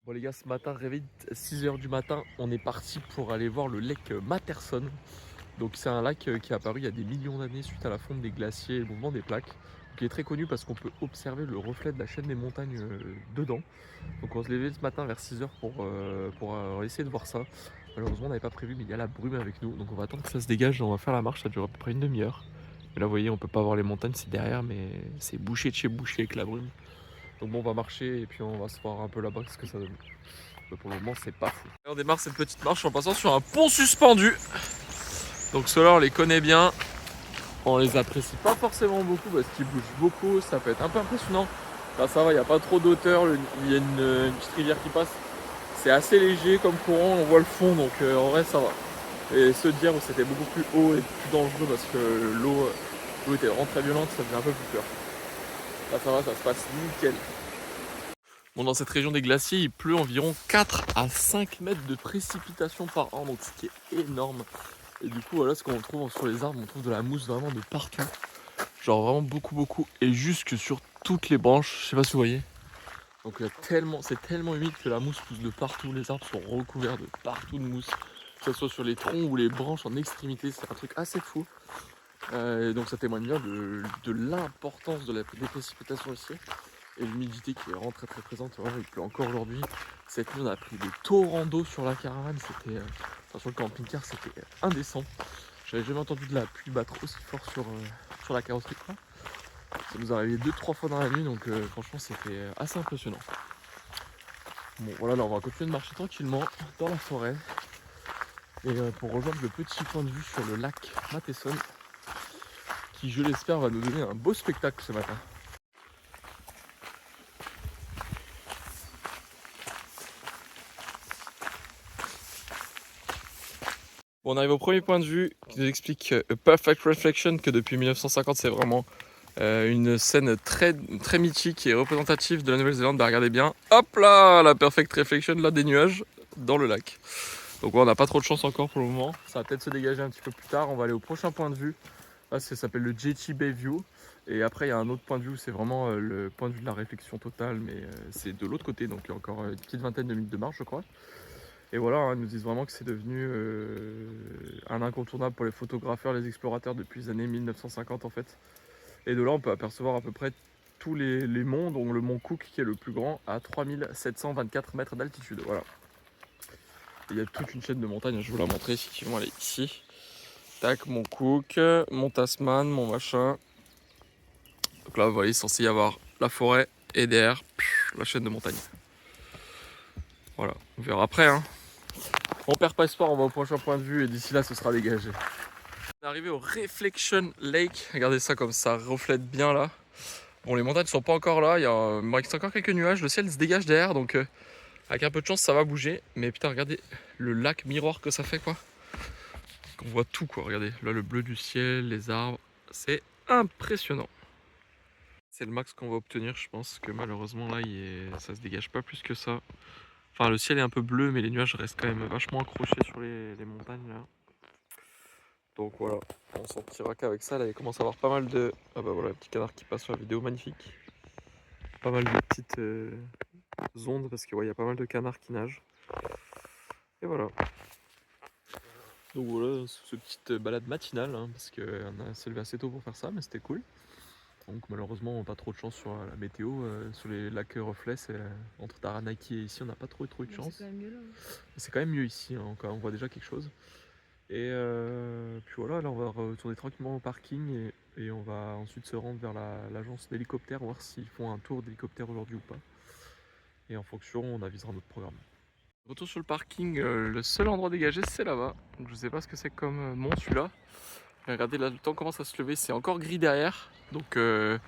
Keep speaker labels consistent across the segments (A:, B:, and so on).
A: Bon les gars, ce matin, réveil 6 h du matin, on est parti pour aller voir le lac Matterson. Donc c'est un lac qui est apparu il y a des millions d'années suite à la fonte des glaciers et le mouvement des plaques. Qui est très connu parce qu'on peut observer le reflet de la chaîne des montagnes dedans. Donc on se levait ce matin vers 6 h pour essayer de voir ça. Malheureusement on n'avait pas prévu, mais il y a la brume avec nous. Donc on va attendre que ça se dégage et on va faire la marche, ça dure à peu près une demi-heure. Mais là vous voyez, on peut pas voir les montagnes, c'est derrière, mais c'est bouché de chez bouché avec la brume. Donc bon, on va marcher et puis on va se voir un peu là-bas ce que ça donne. Mais pour le moment, c'est pas fou. Et on démarre cette petite marche en passant sur un pont suspendu. Donc ceux-là, on les connaît bien. On les apprécie pas forcément beaucoup parce qu'ils bougent beaucoup. Ça peut être un peu impressionnant. Là, ça va, il n'y a pas trop d'auteur. Il y a une petite rivière qui passe. C'est assez léger comme courant. On voit le fond, donc en vrai, ça va. Et ceux d'hier où c'était beaucoup plus haut et plus dangereux parce que l'eau était vraiment très violente, ça faisait un peu plus peur. Là, ça va, ça se passe nickel. Bon, dans cette région des glaciers, il pleut environ 4 à 5 mètres de précipitation par an, donc ce qui est énorme. Et du coup, voilà ce qu'on trouve sur les arbres, on trouve de la mousse vraiment de partout. Genre vraiment beaucoup, et jusque sur toutes les branches, je sais pas si vous voyez. Donc c'est tellement humide que la mousse pousse de partout, les arbres sont recouverts de partout de mousse. Que ce soit sur les troncs ou les branches en extrémité, c'est un truc assez fou. Et donc ça témoigne bien de l'importance des précipitations ici. Et l'humidité qui est vraiment très présente. Vraiment, il pleut encore aujourd'hui. Cette nuit, on a pris des torrents d'eau sur la caravane. C'était, sur le camping-car, c'était indécent. J'avais jamais entendu de la pluie battre aussi fort sur la carrosserie. Ça nous est arrivé 2-3 fois dans la nuit, donc franchement, c'était assez impressionnant. Bon, voilà, là, on va continuer de marcher tranquillement dans la forêt. Et pour rejoindre le petit point de vue sur le lac Matterson, qui, je l'espère, va nous donner un beau spectacle ce matin. Bon, on arrive au premier point de vue qui nous explique A Perfect Reflection, que depuis 1950 c'est vraiment une scène très mythique et représentative de la Nouvelle-Zélande. Bah, regardez bien, hop là, la Perfect Reflection là des nuages dans le lac. Donc ouais, on n'a pas trop de chance encore pour le moment, ça va peut-être se dégager un petit peu plus tard. On va aller au prochain point de vue, là ça s'appelle le Jetty Bay View. Et après il y a un autre point de vue où c'est vraiment le point de vue de la réflexion totale, mais c'est de l'autre côté, donc il y a encore une petite vingtaine de minutes de marche je crois. Et voilà, hein, ils nous disent vraiment que c'est devenu un incontournable pour les photographeurs, les explorateurs depuis les années 1950 en fait. Et de là, on peut apercevoir à peu près tous les monts, dont le mont Cook qui est le plus grand, à 3724 mètres d'altitude. Voilà. Et il y a toute une chaîne de montagnes, je vais vous la montrer, effectivement, elle est ici. Tac, mont Cook, mont Tasman, mont machin. Donc là, vous voyez, il est censé y avoir la forêt et derrière, la chaîne de montagnes. Voilà, on verra après, hein. On perd pas espoir, on va au prochain point de vue et d'ici là ce sera dégagé. On est arrivé au Reflection Lake, regardez ça comme ça reflète bien là. Bon, les montagnes sont pas encore là, il me reste encore quelques nuages, le ciel se dégage derrière, donc avec un peu de chance ça va bouger. Mais putain, regardez le lac miroir que ça fait quoi. On voit tout quoi, regardez, là le bleu du ciel, les arbres, c'est impressionnant. C'est le max qu'on va obtenir, je pense que malheureusement là ça se dégage pas plus que ça. Enfin, le ciel est un peu bleu, mais les nuages restent quand même vachement accrochés sur les montagnes là. Donc voilà, on sortira qu'avec ça. Là, il commence à avoir pas mal de. Ah bah voilà, un petit canard qui passe sur la vidéo, magnifique. Pas mal de petites ondes parce qu'il y a pas mal de canards qui nagent. Et voilà. Donc voilà, cette petite balade matinale, hein, parce qu'on s'est levé assez tôt pour faire ça, mais c'était cool. Donc malheureusement, on n'a pas trop de chance sur la météo. Sur les lacs reflets, entre Taranaki et ici, on n'a pas trop eu de chance. C'est quand même mieux là. C'est quand même mieux ici, hein, on voit déjà quelque chose. Et puis voilà, là on va retourner tranquillement au parking et on va ensuite se rendre vers l'agence d'hélicoptère, voir s'ils font un tour d'hélicoptère aujourd'hui ou pas. Et en fonction, on avisera notre programme. Retour sur le parking, le seul endroit dégagé c'est là-bas. Donc je sais pas ce que c'est comme mont celui-là. Regardez là, le temps commence à se lever, c'est encore gris derrière. Donc on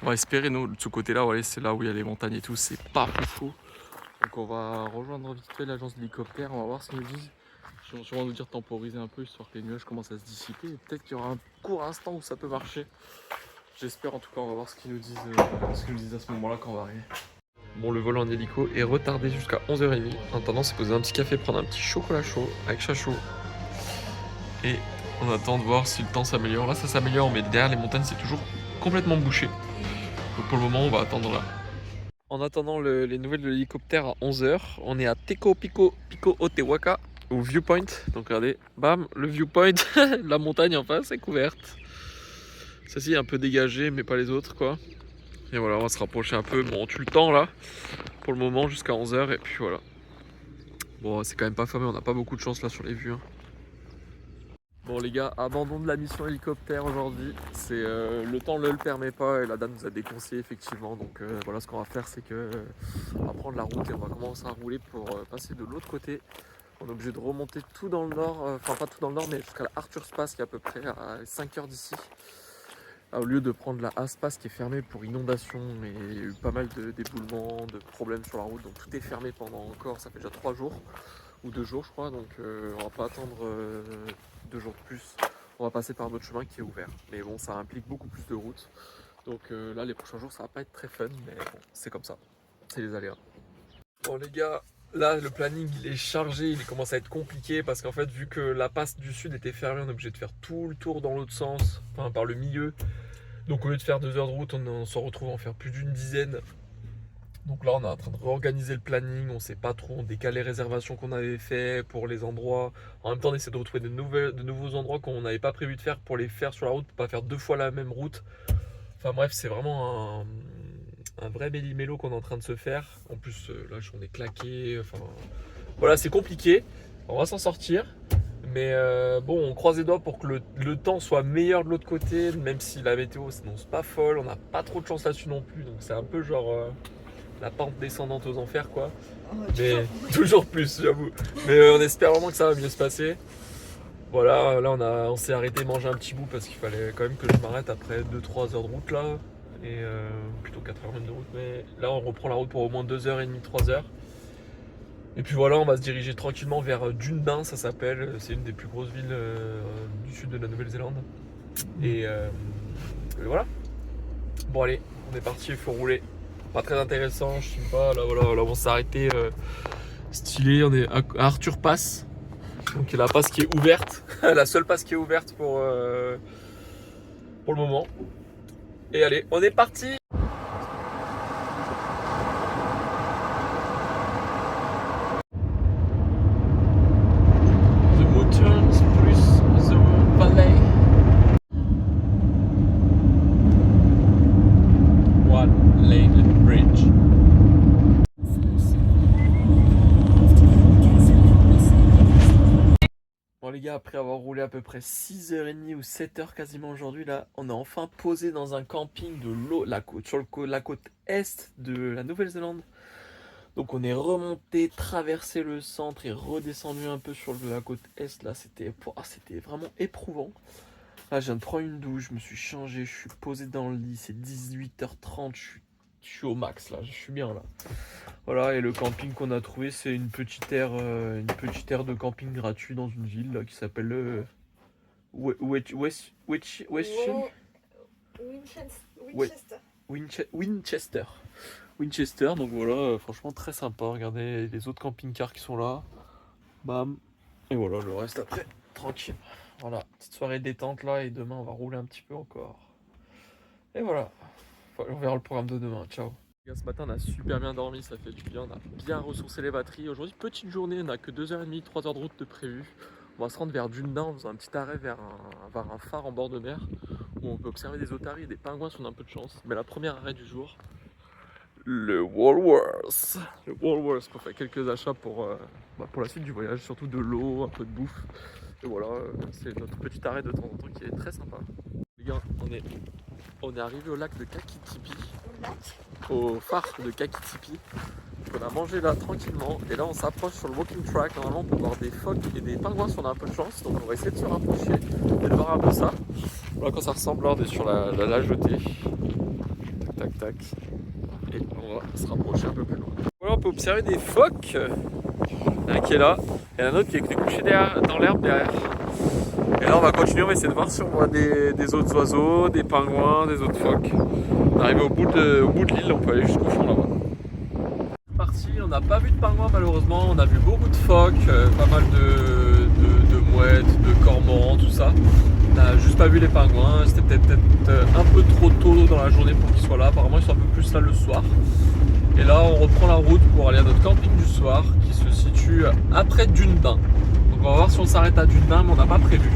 A: va espérer, nous, de ce côté-là, ouais, c'est là où il y a les montagnes et tout, c'est pas fou. Donc on va rejoindre vite fait l'agence d'hélicoptère, on va voir ce qu'ils nous disent. Ils vont sûrement nous dire temporiser un peu, histoire que les nuages commencent à se dissiper. Et peut-être qu'il y aura un court instant où ça peut marcher. J'espère en tout cas, on va voir ce qu'ils nous disent à ce moment-là quand on va arriver. Bon, le vol en hélico est retardé jusqu'à 11h30. En attendant, c'est poser un petit café, prendre un petit chocolat chaud avec chachou. Et on attend de voir si le temps s'améliore. Là, ça s'améliore, mais derrière les montagnes, c'est toujours complètement bouché. Donc pour le moment, on va attendre là. En attendant les nouvelles de l'hélicoptère à 11h, on est à Teko Pico Otewaka, au viewpoint. Donc regardez, bam, le viewpoint, la montagne en face est couverte. Celle-ci est un peu dégagée, mais pas les autres quoi. Et voilà, on va se rapprocher un peu. Bon, on tue le temps là, pour le moment, jusqu'à 11h, et puis voilà. Bon, c'est quand même pas fameux, on n'a pas beaucoup de chance là sur les vues. Hein. Bon les gars, abandon de la mission hélicoptère aujourd'hui. C'est le temps ne le permet pas et la dame nous a déconseillé effectivement. Donc voilà, ce qu'on va faire, c'est que on va prendre la route et on va commencer à rouler pour passer de l'autre côté. On est obligé de remonter tout dans le nord, enfin pas tout dans le nord, mais jusqu'à la Arthur Space qui est à peu près à 5 heures d'ici. Au lieu de prendre la Aspas qui est fermée pour inondation, et il y a eu pas mal d'éboulements, de problèmes sur la route, donc tout est fermé pendant encore, ça fait déjà 3 jours ou 2 jours je crois, donc on va pas attendre 2 jours de plus. On va passer par un autre chemin qui est ouvert, mais bon, ça implique beaucoup plus de route, donc là les prochains jours ça va pas être très fun, mais bon, c'est comme ça, c'est les aléas. Bon les gars, là le planning il est chargé, il commence à être compliqué parce qu'en fait vu que la passe du sud était fermée, on est obligé de faire tout le tour dans l'autre sens, enfin par le milieu. Donc au lieu de faire 2 heures de route, on se retrouve à en faire plus d'une dizaine. Donc là on est en train de réorganiser le planning, on sait pas trop, on décale les réservations qu'on avait fait pour les endroits. En même temps on essaie de retrouver de nouveaux endroits qu'on n'avait pas prévu de faire pour les faire sur la route, pour pas faire 2 fois la même route. Enfin bref, c'est vraiment un vrai méli-mélo qu'on est en train de se faire. En plus là on est claqué, enfin voilà, c'est compliqué, on va s'en sortir. Mais bon, on croise les doigts pour que le temps soit meilleur de l'autre côté, même si la météo s'annonce pas folle, on n'a pas trop de chance là-dessus non plus, donc c'est un peu genre la pente descendante aux enfers quoi. Mais toujours plus, j'avoue. Mais on espère vraiment que ça va mieux se passer. Voilà, là on s'est arrêté manger un petit bout parce qu'il fallait quand même que je m'arrête après 2-3 heures de route là, et plutôt 4 heures même de route, mais là on reprend la route pour au moins 2h30, 3 heures. Et puis voilà, on va se diriger tranquillement vers Dunedin, ça s'appelle. C'est une des plus grosses villes du sud de la Nouvelle-Zélande. Et voilà. Bon allez, on est parti, il faut rouler. Pas très intéressant, je sais pas. Là voilà, là on s'est arrêté stylé. On est à Arthur Pass. Donc la passe qui est ouverte. La seule passe qui est ouverte pour le moment. Et allez, on est parti! Bon les gars, après avoir roulé à peu près 6h30 ou 7h quasiment aujourd'hui, là, on est enfin posé dans un camping de l'eau, sur la côte est de la Nouvelle-Zélande. Donc on est remonté, traversé le centre et redescendu un peu sur la côte est. Là, c'était vraiment éprouvant. Là, je viens de prendre une douche, je me suis changé, je suis posé dans le lit, c'est 18h30, je suis au max là, je suis bien là. Voilà, et le camping qu'on a trouvé, c'est une petite aire de camping gratuit dans une ville là, qui s'appelle Winchester. Winchester, donc voilà, franchement très sympa. Regardez les autres camping-cars qui sont là. Bam. Et voilà, le reste après, tranquille. Voilà, petite soirée détente là, et demain on va rouler un petit peu encore. Et voilà, on verra le programme de demain. Ciao. Ce matin on a super bien dormi, ça fait du bien, on a bien ressourcé les batteries. Aujourd'hui petite journée, on n'a que 2h30, 3 heures de route de prévu. On va se rendre vers Dunedin en faisant un petit arrêt vers un phare en bord de mer où on peut observer des otaries et des pingouins si on a un peu de chance. Mais la première arrêt du jour, le Woolworths. Le Woolworths pour faire quelques achats pour la suite du voyage, surtout de l'eau, un peu de bouffe. Et voilà, c'est notre petit arrêt de temps en temps qui est très sympa. Les gars, on est arrivé au lac de Kakitipi, au phare de Kakitipi. On a mangé là tranquillement et là on s'approche sur le walking track normalement pour voir des phoques et des pingouins si on a un peu de chance. Donc on va essayer de se rapprocher et de voir un peu ça. Voilà quand ça ressemble, là on est sur la jetée. Tac tac tac. Et on va se rapprocher un peu plus loin. Voilà, on peut observer des phoques. Il y en a un qui est là et un autre qui est couché dans l'herbe derrière. Et là on va continuer, on va essayer de voir si on voit des autres oiseaux, des pingouins, des autres phoques. On est arrivé au bout de l'île, on peut aller jusqu'au fond là-bas. On n'a pas vu de pingouins malheureusement, on a vu beaucoup de phoques, pas mal de mouettes, de cormorans, tout ça. On n'a juste pas vu les pingouins, c'était peut-être un peu trop tôt dans la journée pour qu'ils soient là, apparemment ils sont un peu plus là le soir. Et là, on reprend la route pour aller à notre camping du soir qui se situe après Dunedain. Donc on va voir si on s'arrête à Dunedain, mais on n'a pas prévu.